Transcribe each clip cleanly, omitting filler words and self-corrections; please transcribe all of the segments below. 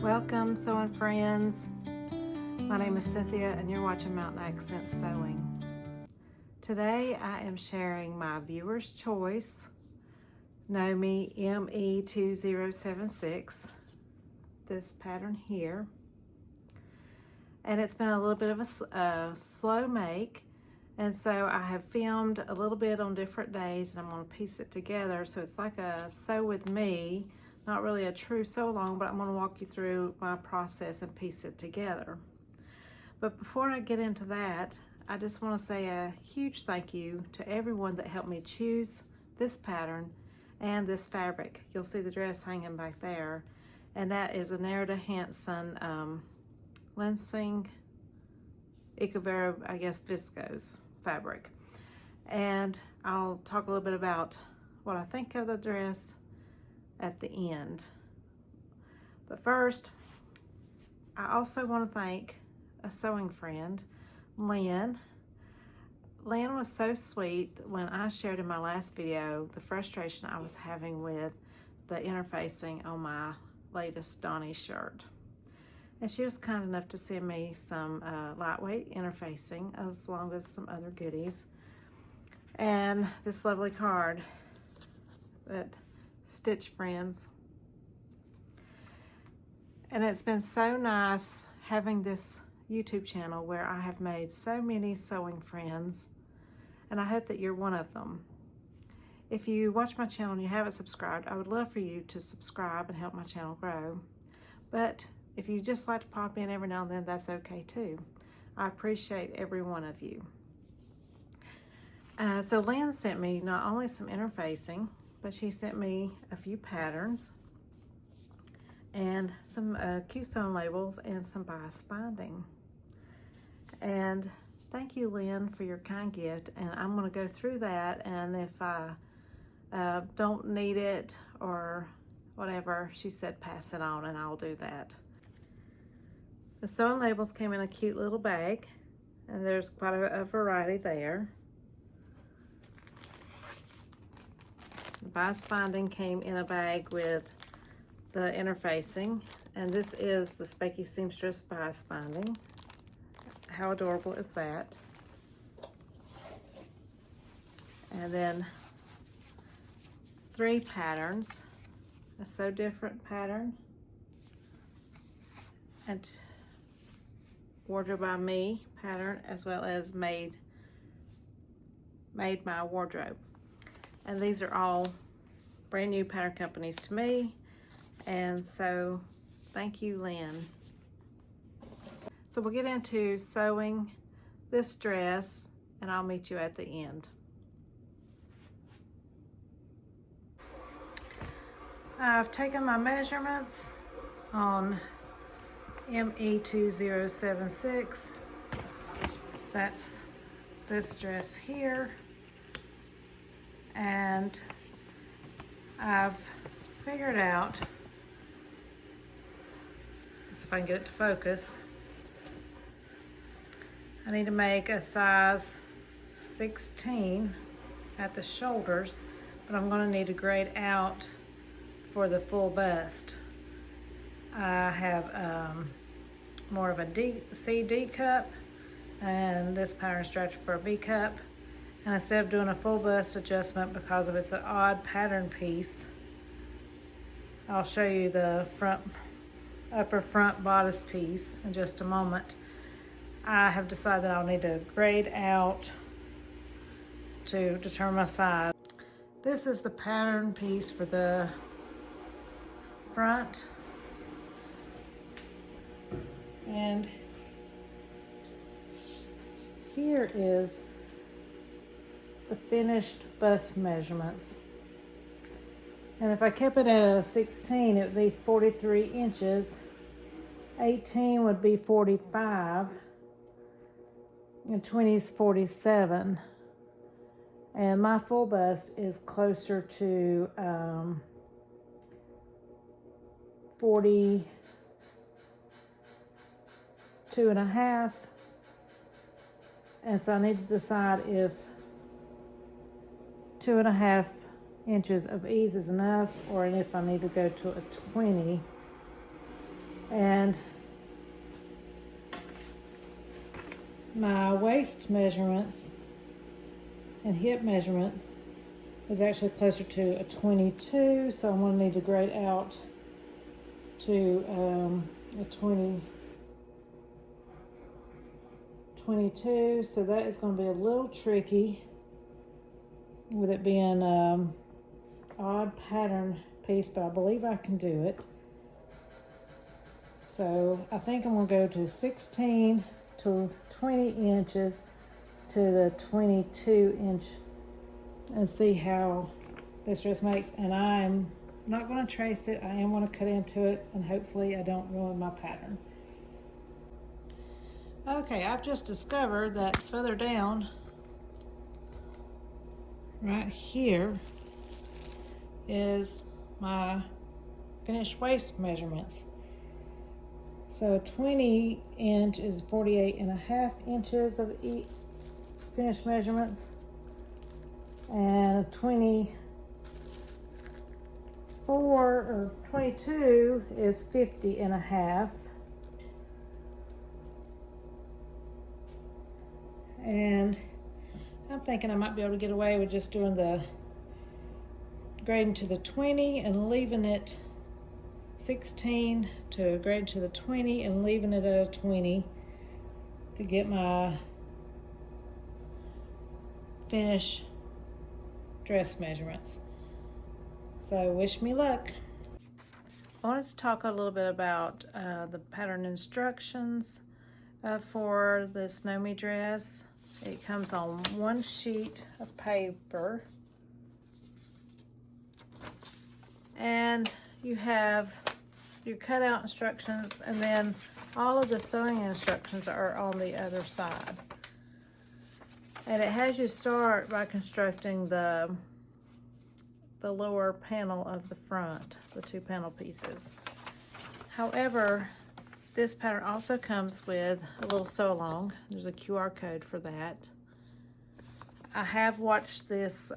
Welcome, sewing friends. My name is Cynthia and you're watching Mountain Accent Sewing. Today I am sharing my viewer's choice KnowMe ME2076, this pattern here. And it's been a little bit of a slow make, and so I have filmed a little bit on different days and I'm going to piece it together. So it's like a sew with me, not really a true sew along, but I'm going to walk you through my process and piece it together. But before I get into that, I just want to say a huge thank you to everyone that helped me choose this pattern and this fabric. You'll see the dress hanging back there, and that is a Nerida Hansen Lenzing Ecovero, I guess, viscose fabric. And I'll talk a little bit about what I think of the dress at the end. But first, I also want to thank a sewing friend, Lynn. Lynn was so sweet when I shared in my last video the frustration I was having with the interfacing on my latest Donnie shirt. And she was kind enough to send me some lightweight interfacing as long as some other goodies. And this lovely card that Stitch Friends. And it's been so nice having this YouTube channel where I have made so many sewing friends, and I hope that you're one of them. If you watch my channel and you haven't subscribed, I would love for you to subscribe and help my channel grow. But if you just like to pop in every now and then, that's okay too. I appreciate every one of you. So Lynn sent me not only some interfacing, but she sent me a few patterns and some cute sewing labels and some bias binding. And thank you, Lynn, for your kind gift. And I'm going to go through that, and if I don't need it or whatever, she said pass it on, and I'll do that. The sewing labels came in a cute little bag, and there's quite a variety there. The bias binding came in a bag with the interfacing, and this is the Specky Seamstress bias binding. How adorable is that? And then 3 patterns, a So Different pattern, and Wardrobe by Me pattern, as well as Made My Wardrobe. And these are all brand new pattern companies to me, and so thank you, Lynn. So we'll get into sewing this dress, and I'll meet you at the end. I've taken my measurements on ME2076. That's this dress here. And I've figured out, let's see if I can get it to focus, I need to make a size 16 at the shoulders, but I'm going to need to grade out for the full bust. I have more of a C D cup, and this pattern is drafted for a B cup. And instead of doing a full bust adjustment because of it's an odd pattern piece, I'll show you the upper front bodice piece in just a moment. I have decided that I'll need to grade out to determine my size. This is the pattern piece for the front. And here is the finished bust measurements. And if I kept it at a 16, it would be 43 inches. 18 would be 45. And 20 is 47. And my full bust is closer to 42 and a half. And so I need to decide if 2.5 inches of ease is enough, or if I need to go to a 20. And my waist measurements and hip measurements is actually closer to a 22, so I'm going to need to grade out to a 22, so that is going to be a little tricky with it being odd pattern piece, but I believe I can do it. So I think I'm going to go to 16 to 20 inches to the 22 inch and see how this dress makes. And I'm not going to trace it. I am going to cut into it, and hopefully I don't ruin my pattern. Okay, I've just discovered that further down right here is my finished waist measurements. So a 20 inch is 48.5 inches of finished measurements, and a 24 or 22 is 50.5. And I'm thinking I might be able to get away with just doing the grading to the 20 and leaving it 16 to grade to the 20 and leaving it at a 20 to get my finish dress measurements. So wish me luck. I wanted to talk a little bit about the pattern instructions for this KnowMe dress. It comes on one sheet of paper, and you have your cutout instructions, and then all of the sewing instructions are on the other side. And it has you start by constructing the lower panel of the front, the two panel pieces. However, this pattern also comes with a little sew along. There's a QR code for that. I have watched this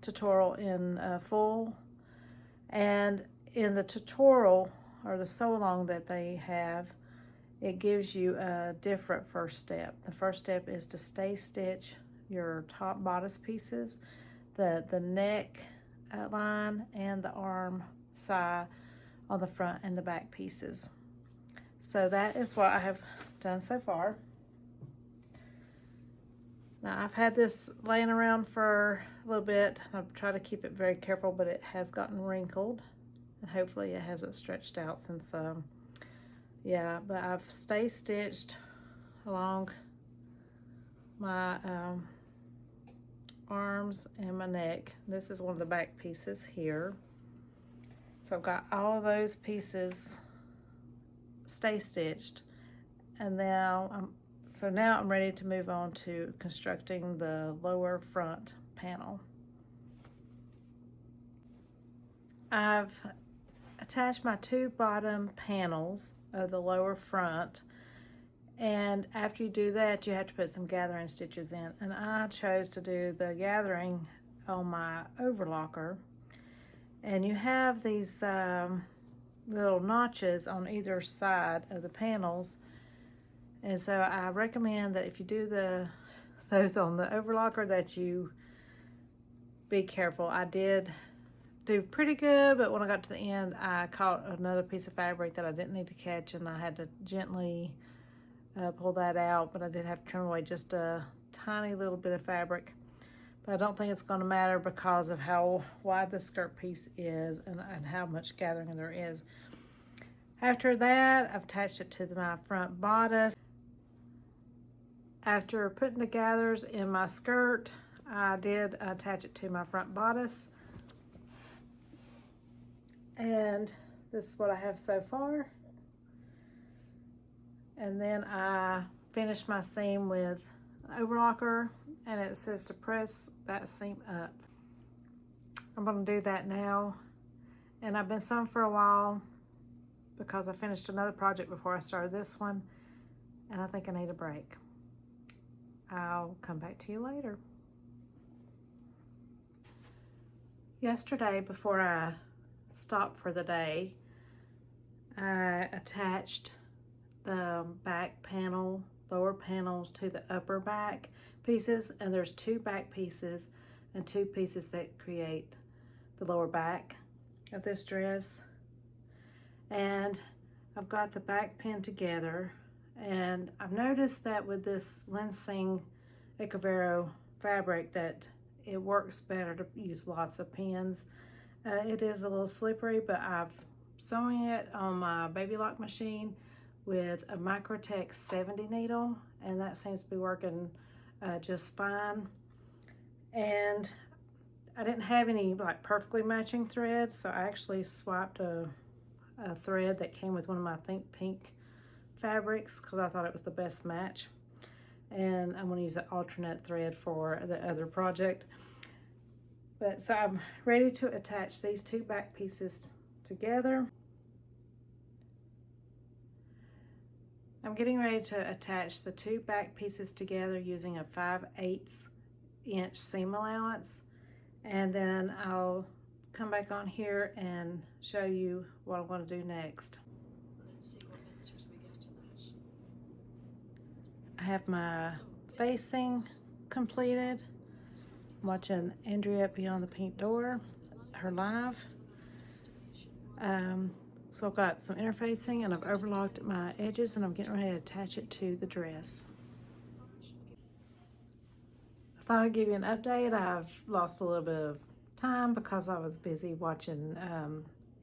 tutorial in full, and in the tutorial or the sew along that they have, it gives you a different first step. The first step is to stay stitch your top bodice pieces, the neck line and the arm side on the front and the back pieces. So that is what I have done so far. Now I've had this laying around for a little bit. I've tried to keep it very careful, but it has gotten wrinkled, and hopefully it hasn't stretched out since, yeah, but I've stay stitched along my arms and my neck. This is one of the back pieces here. So I've got all of those pieces stay stitched, and now I'm ready to move on to constructing the lower front panel. I've attached my two bottom panels of the lower front, and after you do that, you have to put some gathering stitches in, and I chose to do the gathering on my overlocker. And you have these little notches on either side of the panels, and so I recommend that if you do those on the overlocker that you be careful. I did do pretty good, but when I got to the end, I caught another piece of fabric that I didn't need to catch, and I had to gently pull that out, but I did have to trim away just a tiny little bit of fabric. But I don't think it's going to matter because of how wide the skirt piece is and how much gathering there is. After that, I've attached it to my front bodice. After putting the gathers in my skirt, I did attach it to my front bodice. And this is what I have so far. And then I finished my seam with an overlocker, and it says to press that seam up. I'm going to do that now. And I've been sewing for a while because I finished another project before I started this one, and I think I need a break. I'll come back to you later. Yesterday, before I stopped for the day, I attached the back panel, lower panel to the upper back pieces, and there's 2 back pieces and 2 pieces that create the lower back of this dress. And I've got the back pinned together, and I've noticed that with this Lenzing Ecovero fabric that it works better to use lots of pins. It is a little slippery, but I've sewing it on my baby lock machine with a Microtech 70 needle, and that seems to be working just fine. And I didn't have any like perfectly matching thread, so I actually swapped a thread that came with one of my Think Pink fabrics because I thought it was the best match. And I'm going to use an alternate thread for the other project. But so I'm ready to attach these 2 back pieces together. I'm getting ready to attach the 2 back pieces together using a 5/8 inch seam allowance, and then I'll come back on here and show you what I'm going to do next. Let's see what answers we get to that. I have my facing completed. I'm watching Andrea Beyond the Pink Door, her live. So I've got some interfacing, and I've overlocked my edges, and I'm getting ready to attach it to the dress. I thought I'd give you an update. I've lost a little bit of time because I was busy watching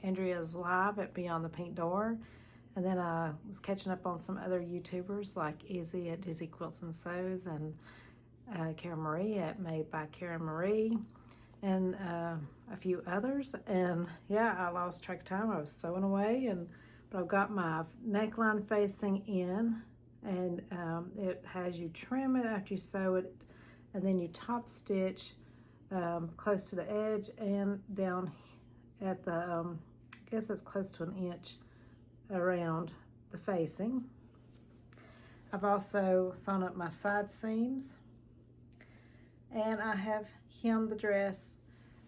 Andrea's live at Beyond the Pink Door, and then I was catching up on some other YouTubers like Izzy at Dizzy Quilts and Sews, and Karen Marie at Made by Karen Marie, and a few others. And yeah, I lost track of time. I was sewing away, but I've got my neckline facing in, and it has you trim it after you sew it, and then you top stitch close to the edge and down at the I guess it's close to 1 inch around the facing. I've also sewn up my side seams, and I have hemmed the dress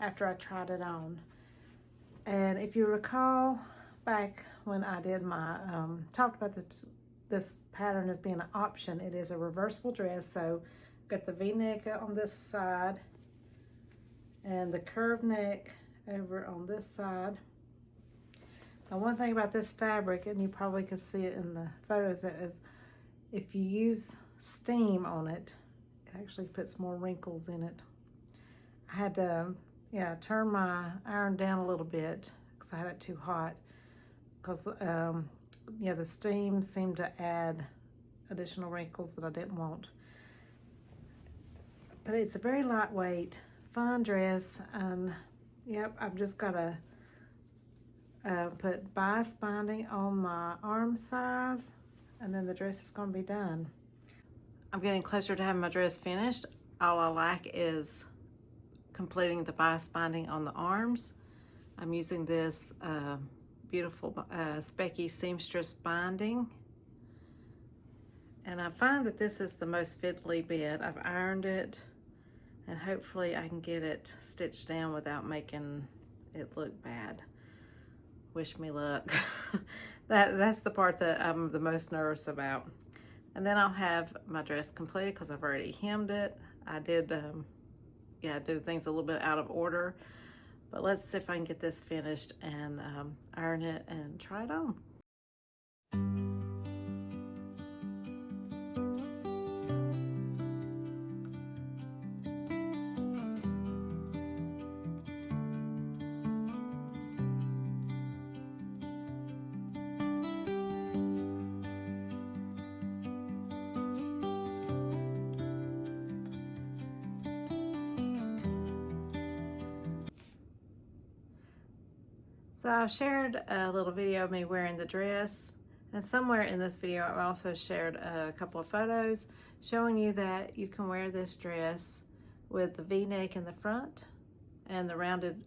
after I tried it on. And if you recall back when I did my talked about this pattern as being an option, it is a reversible dress. So got the V-neck on this side and the curved neck over on this side. Now, one thing about this fabric, and you probably could see it in the photos, is if you use steam on it, it actually puts more wrinkles in it. I had to turn my iron down a little bit because I had it too hot, because the steam seemed to add additional wrinkles that I didn't want. But it's a very lightweight, fun dress, and yep, I've just got to put bias binding on my arm size, and then the dress is going to be done. I'm getting closer to having my dress finished. All I lack is completing the bias binding on the arms. I'm using this beautiful Specky seamstress binding, and I find that this is the most fiddly bit. I've ironed it, and hopefully I can get it stitched down without making it look bad. Wish me luck. That's the part that I'm the most nervous about. And then I'll have my dress completed because I've already hemmed it. I did do things a little bit out of order, but let's see if I can get this finished and iron it and try it on. So I shared a little video of me wearing the dress, and somewhere in this video I also shared a couple of photos showing you that you can wear this dress with the V-neck in the front and the rounded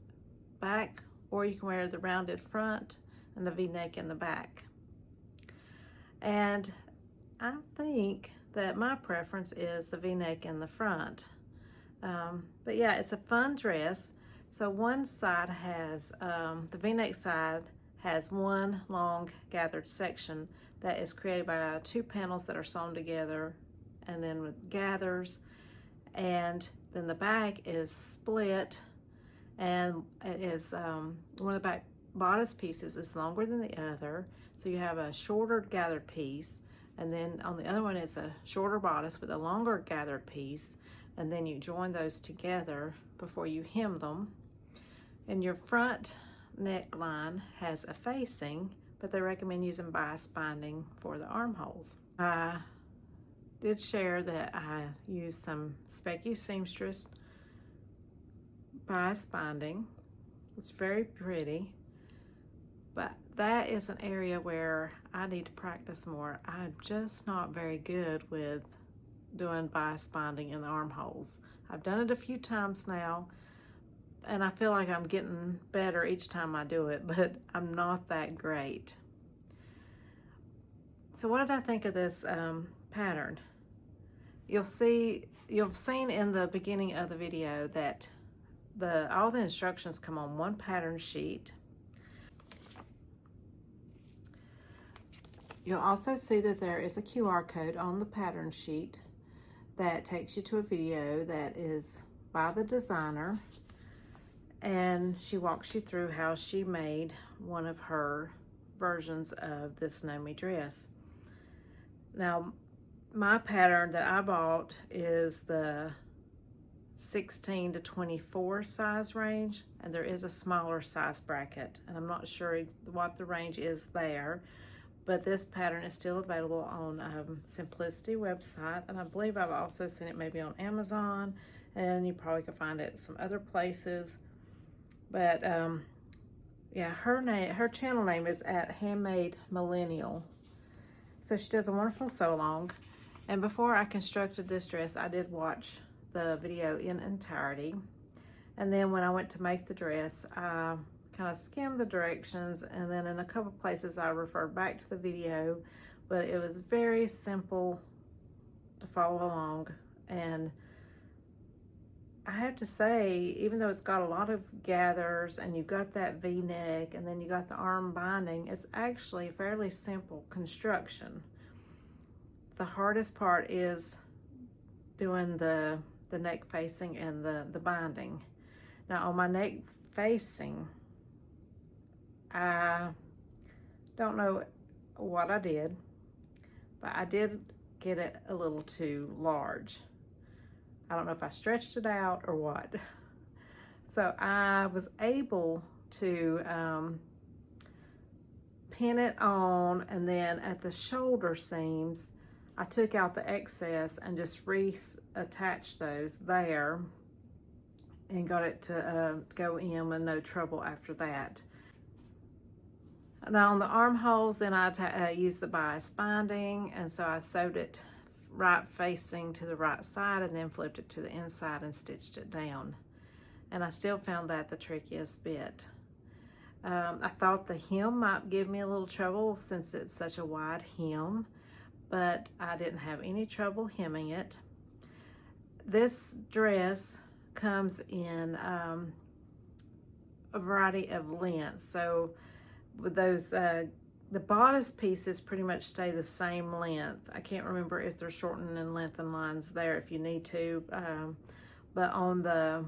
back, or you can wear the rounded front and the V-neck in the back. And I think that my preference is the V-neck in the front. But yeah, it's a fun dress. So one side has, the V-neck side has one long gathered section that is created by 2 panels that are sewn together and then with gathers, and then the back is split, and it is one of the back bodice pieces is longer than the other, so you have a shorter gathered piece, and then on the other one it's a shorter bodice with a longer gathered piece, and then you join those together before you hem them. And your front neckline has a facing, but they recommend using bias binding for the armholes. I did share that I used some Specky Seamstress bias binding. It's very pretty, but that is an area where I need to practice more. I'm just not very good with doing bias binding in the armholes. I've done it a few times now, and I feel like I'm getting better each time I do it, but I'm not that great. So what did I think of this pattern? You've seen in the beginning of the video that all the instructions come on one pattern sheet. You'll also see that there is a QR code on the pattern sheet that takes you to a video that is by the designer, and she walks you through how she made one of her versions of this KnowMe dress. Now, my pattern that I bought is the 16 to 24 size range, and there is a smaller size bracket, and I'm not sure what the range is there, but this pattern is still available on Simplicity website, and I believe I've also seen it maybe on Amazon, and you probably can find it some other places. But yeah, her channel name is at Handmade Millennial. So she does a wonderful sew along. And before I constructed this dress, I did watch the video in entirety. And then when I went to make the dress, I kind of skimmed the directions, and then in a couple places I referred back to the video, but it was very simple to follow along. And I have to say, even though it's got a lot of gathers and you've got that V-neck and then you got the arm binding, it's actually a fairly simple construction. The hardest part is doing the neck facing and the binding. Now on my neck facing, I don't know what I did, but I did get it a little too large. I don't know if I stretched it out or what. So I was able to pin it on, and then at the shoulder seams, I took out the excess and just reattached those there and got it to go in with no trouble after that. Now on the armholes, then I used the bias binding, and so I sewed it right facing to the right side and then flipped it to the inside and stitched it down. And I still found that the trickiest bit. I thought the hem might give me a little trouble since it's such a wide hem, but I didn't have any trouble hemming it. This dress comes in a variety of lengths. So with those, the bodice pieces pretty much stay the same length. I can't remember if they're shortened and lengthened lines there if you need to, but on the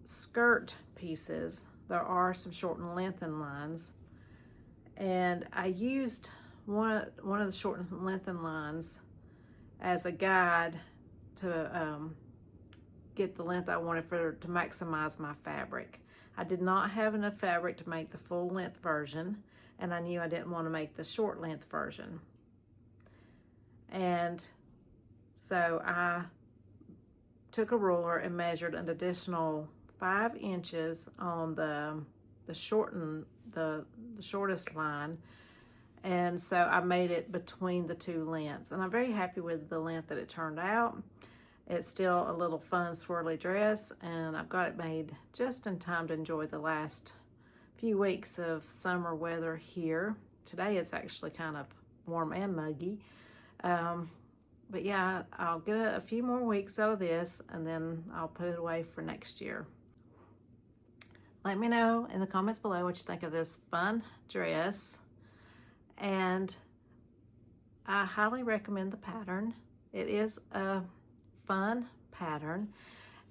skirt pieces, there are some shortened lengthened lines. And I used one of the shortened lengthened lines as a guide to get the length I wanted to maximize my fabric. I did not have enough fabric to make the full length version, and I knew I didn't want to make the short length version. And so I took a ruler and measured an additional 5 inches on the shortest line, and so I made it between the 2 lengths, and I'm very happy with the length that it turned out. It's still a little fun swirly dress, and I've got it made just in time to enjoy the last few weeks of summer weather here. Today it's actually kind of warm and muggy. But yeah, I'll get a few more weeks out of this, and then I'll put it away for next year. let me know in the comments below what you think of this fun dress. And I highly recommend the pattern. It is a fun pattern.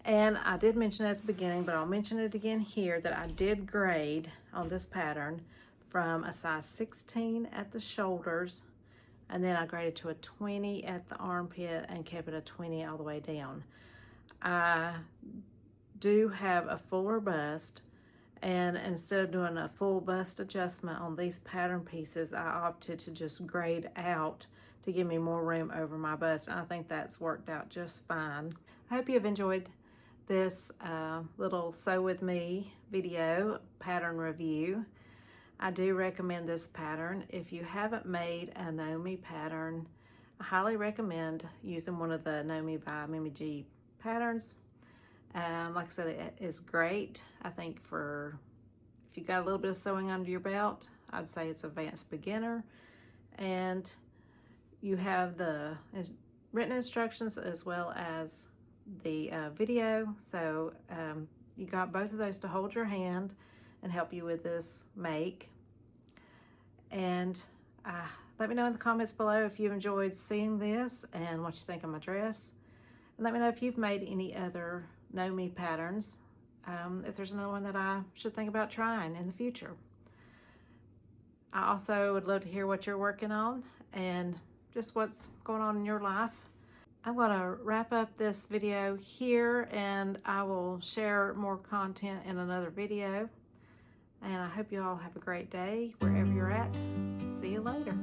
And I did mention it at the beginning, but I'll mention it again here, that I did grade on this pattern from a size 16 at the shoulders, and then I graded to a 20 at the armpit and kept it a 20 all the way down. I do have a fuller bust, and instead of doing a full bust adjustment on these pattern pieces, I opted to just grade out to give me more room over my bust, and I think that's worked out just fine. I hope you have enjoyed this little Sew With Me video pattern review. I do recommend this pattern. If you haven't made a KnowMe pattern, I highly recommend using one of the KnowMe by MeMe patterns. Like I said, it is great. I think for if you got a little bit of sewing under your belt, I'd say it's advanced beginner. And you have the written instructions as well as the video. So you got both of those to hold your hand and help you with this make. And let me know in the comments below if you enjoyed seeing this and what you think of my dress. And let me know if you've made any other KnowMe patterns, if there's another one that I should think about trying in the future. I also would love to hear what you're working on and just what's going on in your life. I'm going to wrap up this video here, and I will share more content in another video. And I hope you all have a great day wherever you're at. See you later.